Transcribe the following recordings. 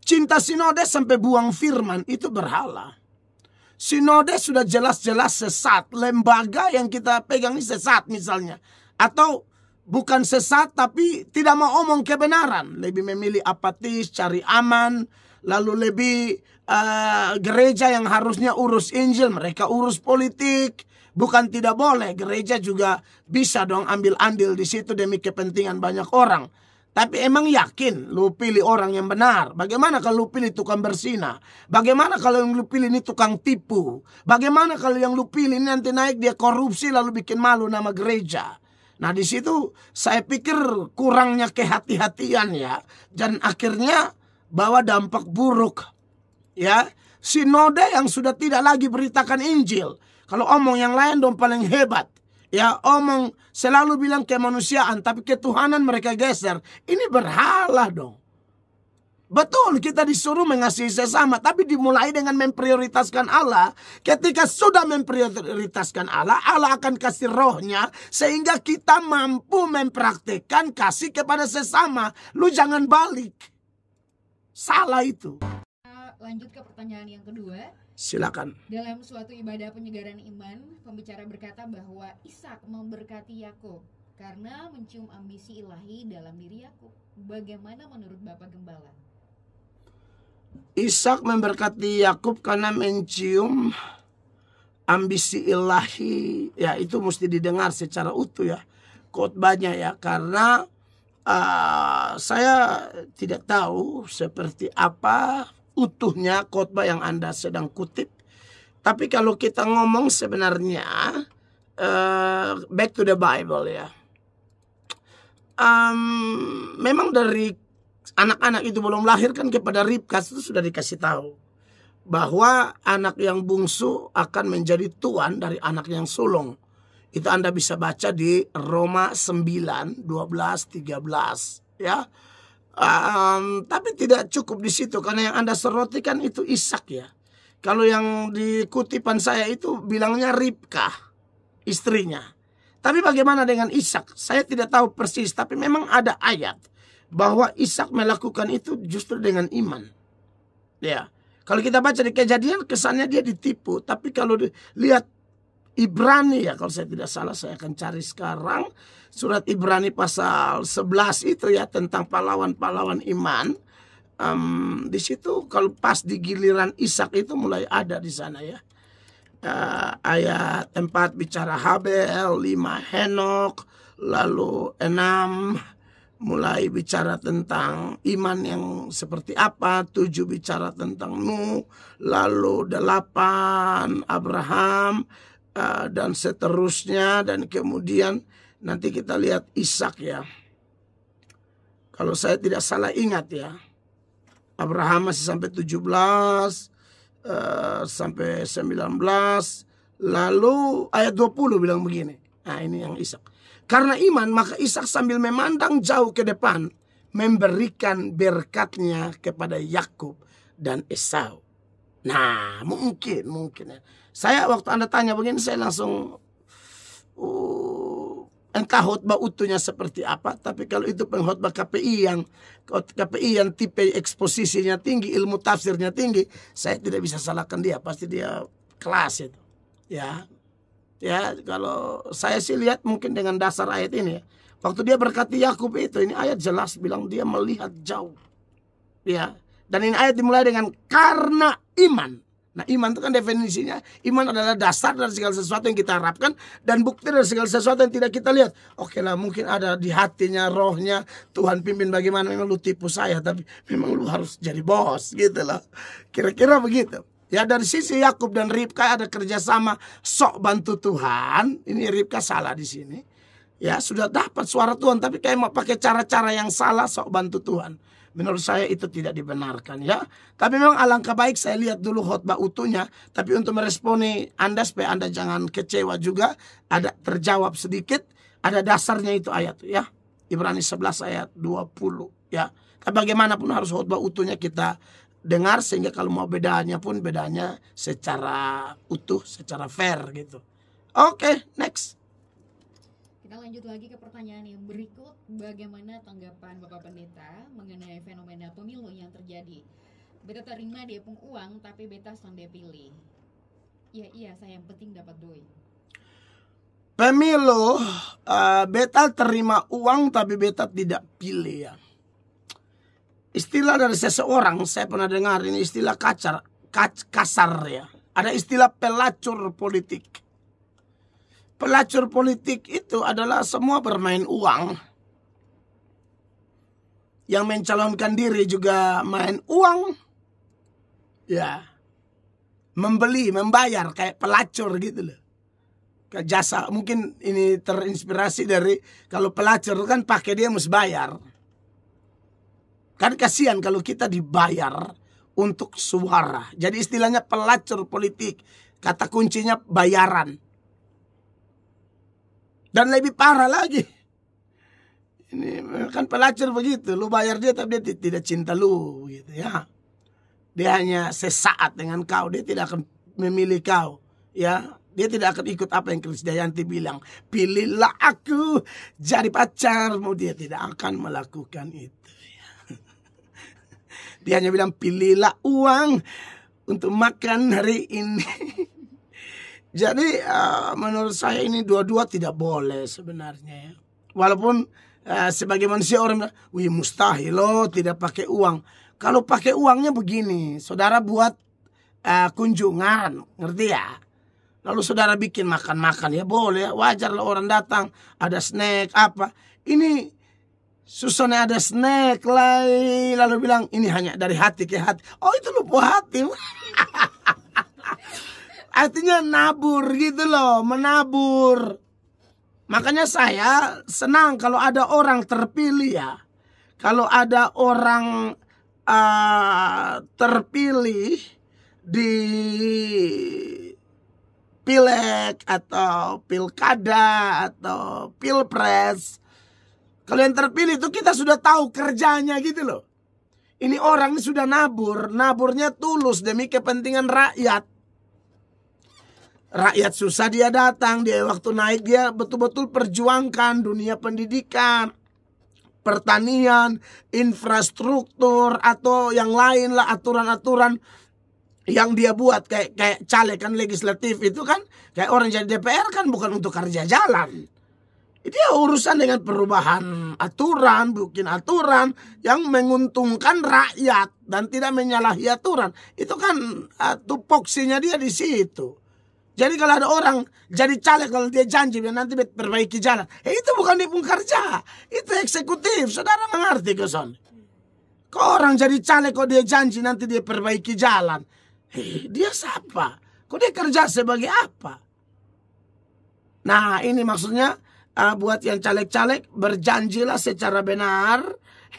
Cinta sinode sampai buang firman itu berhala. Sinode sudah jelas-jelas sesat. Lembaga yang kita pegang ini sesat misalnya. Atau bukan sesat tapi tidak mau omong kebenaran. Lebih memilih apatis, cari aman. Lalu lebih gereja yang harusnya urus Injil, mereka urus politik. Bukan tidak boleh, gereja juga bisa dong ambil andil di situ demi kepentingan banyak orang. Tapi emang yakin lu pilih orang yang benar? Bagaimana kalau lu pilih tukang bersina? Bagaimana kalau yang lu pilih ini tukang tipu? Bagaimana kalau yang lu pilih ini nanti naik dia korupsi lalu bikin malu nama gereja? Nah di situ saya pikir kurangnya kehati-hatian ya. Dan akhirnya bawa dampak buruk. Ya, sinode yang sudah tidak lagi beritakan Injil. Kalau omong yang lain dong paling hebat. Ya omong selalu bilang kemanusiaan tapi ketuhanan mereka geser. Ini berhala dong. Betul kita disuruh mengasihi sesama tapi dimulai dengan memprioritaskan Allah. Ketika sudah memprioritaskan Allah, Allah akan kasih rohnya sehingga kita mampu mempraktikkan kasih kepada sesama. Lu jangan balik. Salah itu. Lanjut ke pertanyaan yang kedua. Silakan. Dalam suatu ibadah penyegaran iman, pembicara berkata bahwa Ishak memberkati Yakub karena mencium ambisi ilahi dalam diri Yakub. Bagaimana menurut Bapak Gembala? Ishak memberkati Yakub karena mencium ambisi ilahi. Ya itu mesti didengar secara utuh ya. Khotbahnya ya. Karena saya tidak tahu seperti apa utuhnya khotbah yang Anda sedang kutip. Tapi kalau kita ngomong sebenarnya back to the Bible ya. Memang dari anak-anak itu belum lahir kan kepada Ribka itu sudah dikasih tahu bahwa anak yang bungsu akan menjadi tuan dari anak yang sulung. Itu Anda bisa baca di Roma 9, 12, 13 ya. Tapi tidak cukup di situ karena yang Anda soroti kan itu Ishak ya. Kalau yang di kutipan saya itu bilangnya Ribka, istrinya. Tapi bagaimana dengan Ishak? Saya tidak tahu persis, tapi memang ada ayat bahwa Ishak melakukan itu justru dengan iman. Ya. Kalau kita baca di Kejadian kesannya dia ditipu, tapi kalau lihat Ibrani ya, kalau saya tidak salah saya akan cari sekarang surat Ibrani pasal 11 itu ya tentang pahlawan-pahlawan iman. Di situ kalau pas di giliran Ishak itu mulai ada di sana ya. Ayat 4 bicara Habel, 5 Henok, lalu 6 mulai bicara tentang iman yang seperti apa, 7 bicara tentang Nuh, lalu 8 Abraham, dan seterusnya, dan kemudian nanti kita lihat Ishak ya. Kalau saya tidak salah ingat ya, Abraham masih sampai 17 sampai 19, lalu ayat 20 bilang begini. Nah ini yang Ishak. Karena iman maka Ishak sambil memandang jauh ke depan memberikan berkatnya kepada Yakub dan Esau. Nah mungkin ya. Saya waktu Anda tanya begini saya langsung entah khotbah utuhnya seperti apa. Tapi kalau itu pengkhotbah KPI yang tipe eksposisinya tinggi, ilmu tafsirnya tinggi, saya tidak bisa salahkan dia. Pasti dia kelas itu. Ya, kalau saya sih lihat mungkin dengan dasar ayat ini ya. Waktu dia berkati Yakub itu, ini ayat jelas bilang dia melihat jauh. Ya, dan ini ayat dimulai dengan karena iman. Nah iman itu kan definisinya, iman adalah dasar dari segala sesuatu yang kita harapkan dan bukti dari segala sesuatu yang tidak kita lihat. Oke lah mungkin ada di hatinya, rohnya, Tuhan pimpin bagaimana, memang lu tipu saya tapi memang lu harus jadi bos gitu lah. Kira-kira begitu. Ya dari sisi Yakub dan Ribka ada kerjasama sok bantu Tuhan. Ini Ribka salah di sini. Ya sudah dapat suara Tuhan tapi kayak mau pakai cara-cara yang salah sok bantu Tuhan. Menurut saya itu tidak dibenarkan ya. Tapi memang alangkah baik saya lihat dulu khotbah utuhnya. Tapi untuk meresponi Anda supaya Anda jangan kecewa juga. Ada terjawab sedikit. Ada dasarnya itu ayat ya. Ibrani 11 ayat 20 ya. Tapi bagaimanapun harus khotbah utuhnya kita dengar. Sehingga kalau mau bedanya pun bedanya secara utuh, secara fair gitu. Oke, next. Kita lanjut lagi ke pertanyaan yang berikut. Bagaimana tanggapan Bapak Pendeta mengenai fenomena pemilu yang terjadi? Beta terima dia pun uang, tapi beta son dia pilih. Iya, saya yang penting dapat doi. Pemilu, beta terima uang tapi beta tidak pilih ya. Istilah dari seseorang, saya pernah dengar ini istilah kasar ya. Ada istilah pelacur politik. Pelacur politik itu adalah semua bermain uang. Yang mencalonkan diri juga main uang. Ya. Membeli, membayar kayak pelacur gitu loh. Kayak jasa, mungkin ini terinspirasi dari kalau pelacur kan pakai dia mesti bayar. Kan kasihan kalau kita dibayar untuk suara. Jadi istilahnya pelacur politik. Kata kuncinya bayaran. Dan lebih parah lagi. Ini kan pelacur begitu. Lu bayar dia tapi dia tidak cinta lu gitu ya. Dia hanya sesaat dengan kau. Dia tidak akan memilih kau. Ya, dia tidak akan ikut apa yang Krisdayanti bilang. Pilihlah aku jadi pacarmu. Dia tidak akan melakukan itu. Ya. Dia hanya bilang pilihlah uang untuk makan hari ini. Jadi menurut saya ini dua-dua tidak boleh sebenarnya ya. Walaupun sebagai manusia orang bilang, wih mustahil loh tidak pakai uang. Kalau pakai uangnya begini, saudara buat kunjungan, ngerti ya? Lalu saudara bikin makan-makan ya boleh, wajar lah orang datang, ada snack apa. Ini susahnya ada snack lalu bilang ini hanya dari hati ke hati. Oh itu lupa hati. Artinya nabur gitu loh, menabur. Makanya saya senang kalau ada orang terpilih ya. Kalau ada orang terpilih di pileg atau pilkada atau pilpres. Kalau yang terpilih itu kita sudah tahu kerjanya gitu loh. Ini orang sudah nabur, naburnya tulus demi kepentingan rakyat. Rakyat susah dia datang, dia waktu naik dia betul-betul perjuangkan dunia pendidikan, pertanian, infrastruktur atau yang lain lah aturan-aturan yang dia buat kayak caleg kan legislatif itu kan kayak orang jadi DPR kan bukan untuk kerja jalan. Dia urusan dengan perubahan aturan, bikin aturan yang menguntungkan rakyat dan tidak menyalahi aturan. Itu kan tupoksinya dia di situ. Jadi kalau ada orang jadi caleg kalau dia janji nanti perbaiki jalan, itu bukan dia pun kerja, itu eksekutif. Saudara mengerti keson? Kok orang jadi caleg kok dia janji nanti dia perbaiki jalan, dia siapa? Kok dia kerja sebagai apa? Nah ini maksudnya buat yang caleg-caleg berjanjilah secara benar,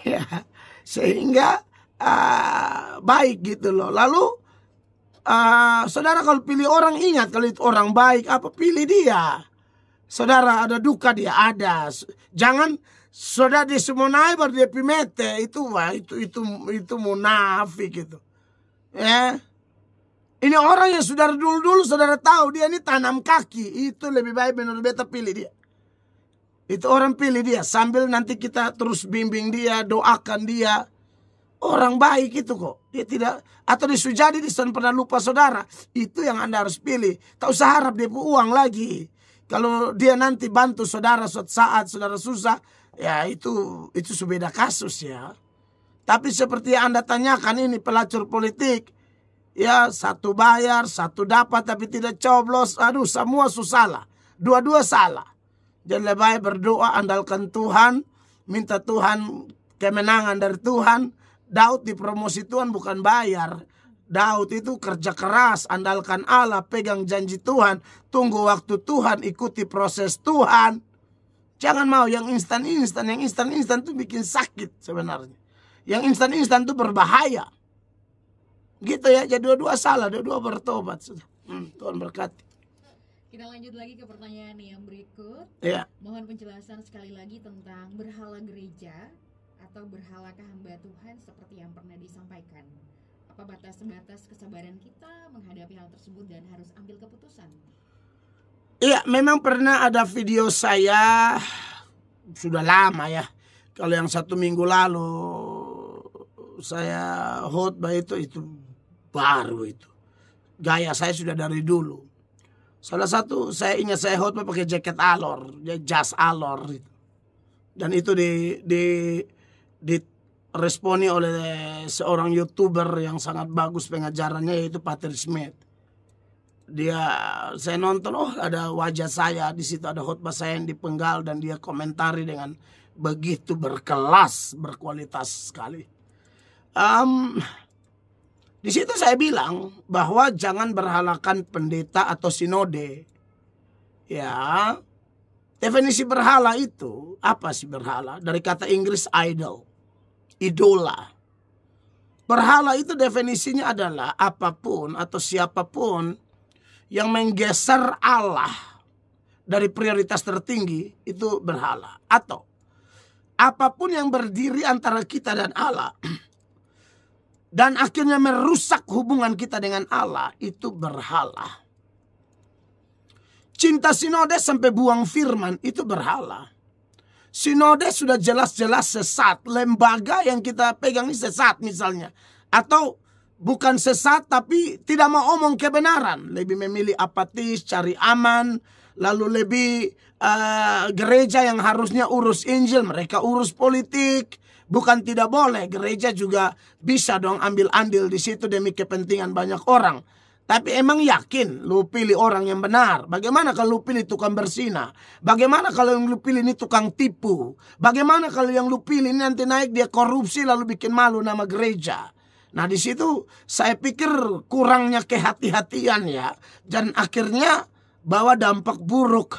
ya, sehingga baik gitu loh. Lalu saudara kalau pilih orang ingat kalau itu orang baik apa pilih dia. Saudara ada duka dia ada. Jangan saudara di semua naik baru dia pimete itu munafik gitu. Ya. Ini orang yang saudara dulu saudara tahu dia ini tanam kaki itu lebih baik menurut beta pilih dia. Itu orang pilih dia sambil nanti kita terus bimbing dia doakan dia. Orang baik itu kok. Dia tidak atau di Sujadi dia pernah lupa saudara. Itu yang Anda harus pilih. Tak usah harap dia uang lagi. Kalau dia nanti bantu saudara suatu saat saudara susah, ya itu beda kasus ya. Tapi seperti yang Anda tanyakan ini pelacur politik. Ya satu bayar, satu dapat tapi tidak coblos. Aduh semua salah. Dua-dua salah. Jadi lebih baik berdoa andalkan Tuhan. Minta Tuhan kemenangan dari Tuhan. Daud dipromosi Tuhan bukan bayar. Daud itu kerja keras, andalkan Allah, pegang janji Tuhan, tunggu waktu Tuhan, ikuti proses Tuhan. Jangan mau yang instan-instan. Yang instan-instan itu bikin sakit sebenarnya. Yang instan-instan itu berbahaya. Gitu ya, jadi dua-dua salah, dua-dua bertobat. Tuhan berkati. Kita lanjut lagi ke pertanyaan yang berikut. Ya. Mohon penjelasan sekali lagi tentang berhala gereja atau berhalakah hamba Tuhan seperti yang pernah disampaikan. Apa batas-batas kesabaran kita menghadapi hal tersebut dan harus ambil keputusan? Iya, memang pernah ada video saya sudah lama ya. Kalau yang 1 minggu lalu saya khotbah itu baru itu. Gaya saya sudah dari dulu. Salah satu saya ingat saya khotbah pakai jaket alor, jas alor itu. Dan itu di responi oleh seorang YouTuber yang sangat bagus pengajarannya, yaitu Patrick Smith. Saya nonton, ada wajah saya di situ, ada khotbah saya yang dipenggal, dan dia komentari dengan begitu berkelas, berkualitas sekali. Di situ saya bilang bahwa jangan berhalakan pendeta atau sinode. Ya, definisi berhala itu apa sih berhala? Dari kata Inggris idol, idola. Berhala itu definisinya adalah apapun atau siapapun yang menggeser Allah dari prioritas tertinggi, itu berhala. Atau apapun yang berdiri antara kita dan Allah dan akhirnya merusak hubungan kita dengan Allah, itu berhala. Cinta sinode sampai buang firman, itu berhala. Sinode sudah jelas-jelas sesat. Lembaga yang kita pegang ini sesat misalnya. Atau bukan sesat tapi tidak mau omong kebenaran. Lebih memilih apatis, cari aman. Lalu lebih gereja yang harusnya urus Injil, mereka urus politik. Bukan tidak boleh, gereja juga bisa dong ambil andil di situ demi kepentingan banyak orang. Tapi emang yakin lu pilih orang yang benar? Bagaimana kalau lu pilih tukang bersina? Bagaimana kalau yang lu pilih ini tukang tipu? Bagaimana kalau yang lu pilih ini nanti naik dia korupsi lalu bikin malu nama gereja? Nah di situ saya pikir kurangnya kehati-hatian ya, dan akhirnya bawa dampak buruk.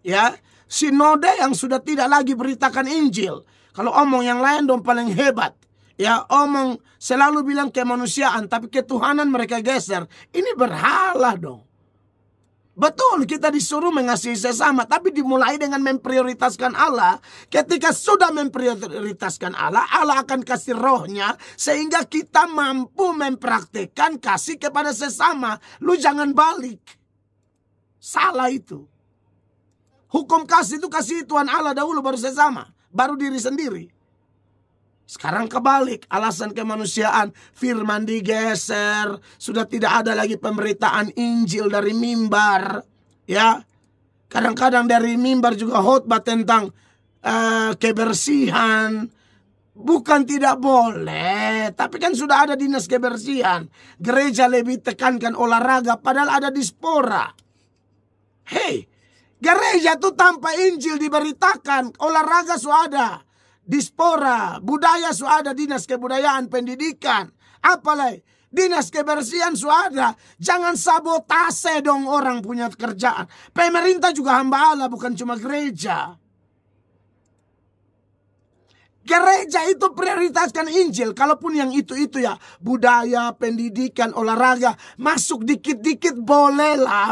Ya, sinode yang sudah tidak lagi beritakan Injil. Kalau omong yang lain dong paling hebat. Ya, omong selalu bilang kemanusiaan, tapi ketuhanan mereka geser. Ini berhala dong. Betul, kita disuruh mengasihi sesama, tapi dimulai dengan memprioritaskan Allah. Ketika sudah memprioritaskan Allah, Allah akan kasih rohnya, sehingga kita mampu mempraktikkan kasih kepada sesama. Lu jangan balik. Salah itu. Hukum kasih itu kasih Tuhan Allah dahulu, baru sesama, baru diri sendiri. Sekarang kebalik, alasan kemanusiaan, firman digeser, sudah tidak ada lagi pemberitaan Injil dari mimbar, ya. Kadang-kadang dari mimbar juga khotbah tentang kebersihan. Bukan tidak boleh, tapi kan sudah ada dinas kebersihan. Gereja lebih tekankan olahraga, padahal ada dispora. Hei, gereja tuh tanpa Injil diberitakan, olahraga sudah ada. Dispora, budaya sudah ada, dinas kebudayaan, pendidikan, apalagi dinas kebersihan sudah ada. Jangan sabotase dong orang punya kerjaan. Pemerintah juga hamba Allah, bukan cuma gereja. Gereja itu prioritaskan Injil. Kalaupun yang itu ya, budaya, pendidikan, olahraga, masuk dikit-dikit bolehlah.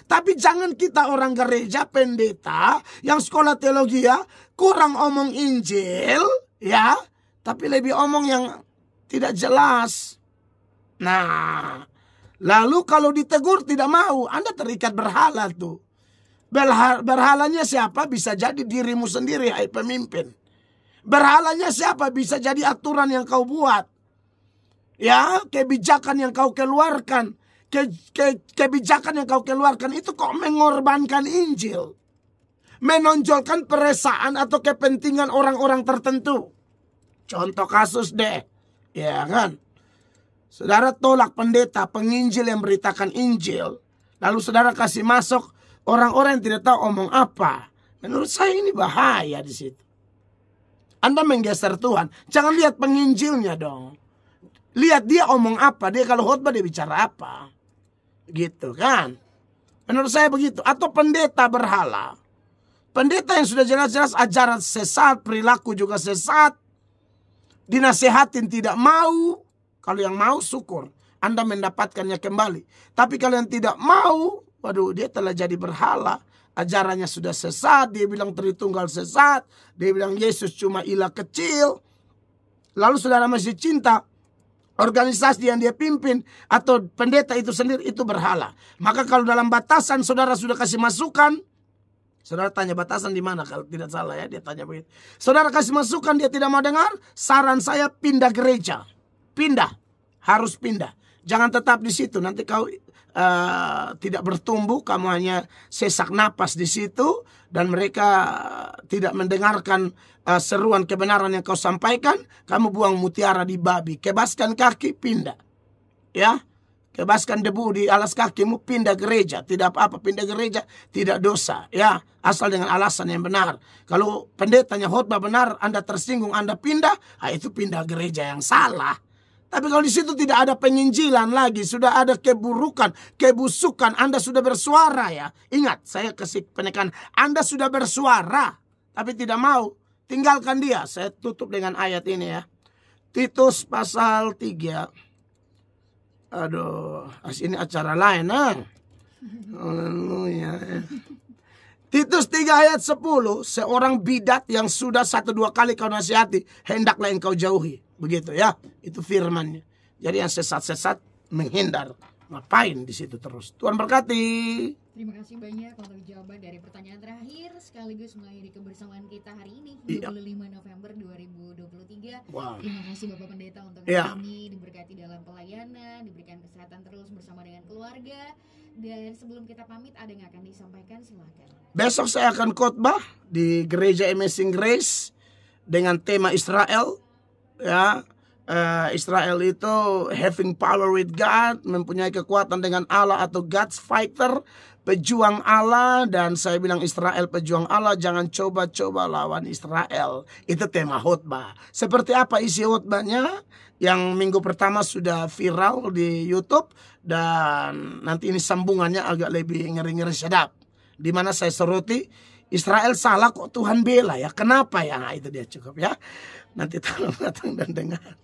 Tapi jangan kita orang gereja, pendeta, yang sekolah teologi ya, kurang omong Injil, ya, tapi lebih omong yang tidak jelas. Nah, lalu kalau ditegur tidak mau, Anda terikat berhala tuh. Berhalanya siapa? Bisa jadi dirimu sendiri, hai pemimpin. Berhalanya siapa? Bisa jadi aturan yang kau buat. Ya, kebijakan yang kau keluarkan. Kebijakan yang kau keluarkan itu kok mengorbankan Injil. Menonjolkan perasaan atau kepentingan orang-orang tertentu. Contoh kasus deh. Ya kan? Saudara tolak pendeta, penginjil yang beritakan Injil. Lalu saudara kasih masuk orang-orang yang tidak tahu omong apa. Menurut saya ini bahaya di situ. Anda menggeser Tuhan. Jangan lihat penginjilnya dong. Lihat dia omong apa. Dia kalau khotbah dia bicara apa. Gitu kan. Menurut saya begitu. Atau pendeta berhala. Pendeta yang sudah jelas-jelas ajaran sesat. Perilaku juga sesat. Dinasehatin tidak mau. Kalau yang mau syukur. Anda mendapatkannya kembali. Tapi kalau yang tidak mau. Waduh, dia telah jadi berhala. Ajarannya sudah sesat, dia bilang Tritunggal sesat, dia bilang Yesus cuma ilah kecil. Lalu saudara masih cinta organisasi yang dia pimpin atau pendeta itu sendiri, itu berhala. Maka kalau dalam batasan saudara sudah kasih masukan, Saudara tanya batasan di mana kalau tidak salah ya, dia tanya begitu. Saudara kasih masukan, dia tidak mau dengar. Saran saya pindah gereja. Pindah, harus pindah. Jangan tetap di situ, nanti kau tidak bertumbuh, kamu hanya sesak napas di situ dan mereka tidak mendengarkan seruan kebenaran yang kau sampaikan. Kamu buang mutiara di babi, kebaskan kaki, pindah. Ya, kebaskan debu di alas kakimu, pindah gereja. Tidak apa-apa, pindah gereja tidak dosa. Ya, asal dengan alasan yang benar. Kalau pendetanya khotbah benar, Anda tersinggung, Anda pindah, itu pindah gereja yang salah. Tapi kalau di situ tidak ada penginjilan lagi, sudah ada keburukan, kebusukan, Anda sudah bersuara ya. Ingat, saya kasih penekanan, Anda sudah bersuara, tapi tidak mau, tinggalkan dia. Saya tutup dengan ayat ini ya. Titus pasal 3. Aduh, ini acara lain. Haleluya. Titus 3 ayat 10. Seorang bidat yang sudah 1-2 kali kau nasihati, hendaklah engkau jauhi. Begitu ya, itu firmannya. Jadi yang sesat-sesat menghindar. Ngapain di situ terus? Tuhan berkati. Terima kasih banyak untuk jawaban dari pertanyaan terakhir sekaligus mengakhiri kebersamaan kita hari ini 25 November 2023. Wow. Terima kasih Bapak Pendeta untuk hari ini, diberkati dalam pelayanan, diberikan kesehatan terus bersama dengan keluarga. Dan sebelum kita pamit, ada yang akan disampaikan, silakan. Besok saya akan khotbah di Gereja Amazing Grace dengan tema Israel. Ya, Israel itu having power with God, mempunyai kekuatan dengan Allah atau God's fighter, pejuang Allah. Dan saya bilang Israel pejuang Allah, jangan coba-coba lawan Israel. Itu tema khotbah. Seperti apa isi khotbahnya? Yang minggu pertama sudah viral di YouTube, dan nanti ini sambungannya agak lebih ngeri-ngeri sedap. Di mana saya soroti Israel salah kok Tuhan bela ya. Kenapa ya? Nah, itu dia cukup ya. Nanti tolong datang dan dengar.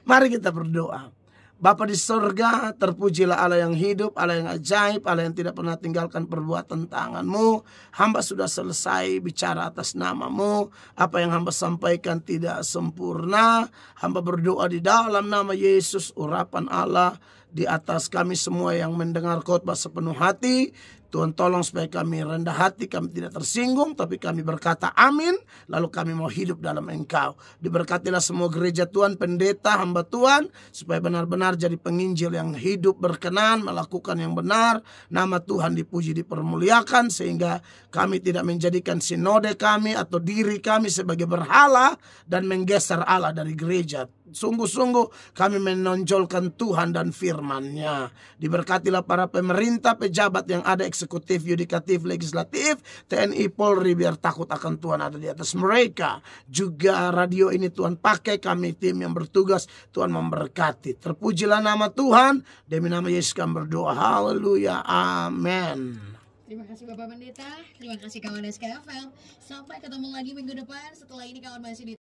Mari kita berdoa. Bapa di surga, terpujilah Allah yang hidup, Allah yang ajaib, Allah yang tidak pernah tinggalkan perbuatan tangan-Mu. Hamba sudah selesai bicara atas nama-Mu. Apa yang hamba sampaikan tidak sempurna. Hamba berdoa di dalam nama Yesus, urapan Allah di atas kami semua yang mendengar khotbah sepenuh hati. Tuhan tolong supaya kami rendah hati, kami tidak tersinggung, tapi kami berkata amin, lalu kami mau hidup dalam Engkau. Diberkatilah semua gereja Tuhan, pendeta, hamba Tuhan, supaya benar-benar jadi penginjil yang hidup berkenan, melakukan yang benar, nama Tuhan dipuji, dipermuliakan, sehingga kami tidak menjadikan sinode kami atau diri kami sebagai berhala dan menggeser Allah dari gereja. Sungguh-sungguh kami menonjolkan Tuhan dan firman-Nya. Diberkatilah para pemerintah, pejabat yang ada, eksekutif, yudikatif, legislatif, TNI, Polri, biar takut akan Tuhan ada di atas mereka. Juga radio ini Tuhan pakai, kami tim yang bertugas, Tuhan memberkati. Terpujilah nama Tuhan, demi nama Yesus kami berdoa. Haleluya, amin. Terima kasih Bapak Pendeta, terima kasih kawan SKFM. Sampai ketemu lagi minggu depan. Setelah ini kawan masih di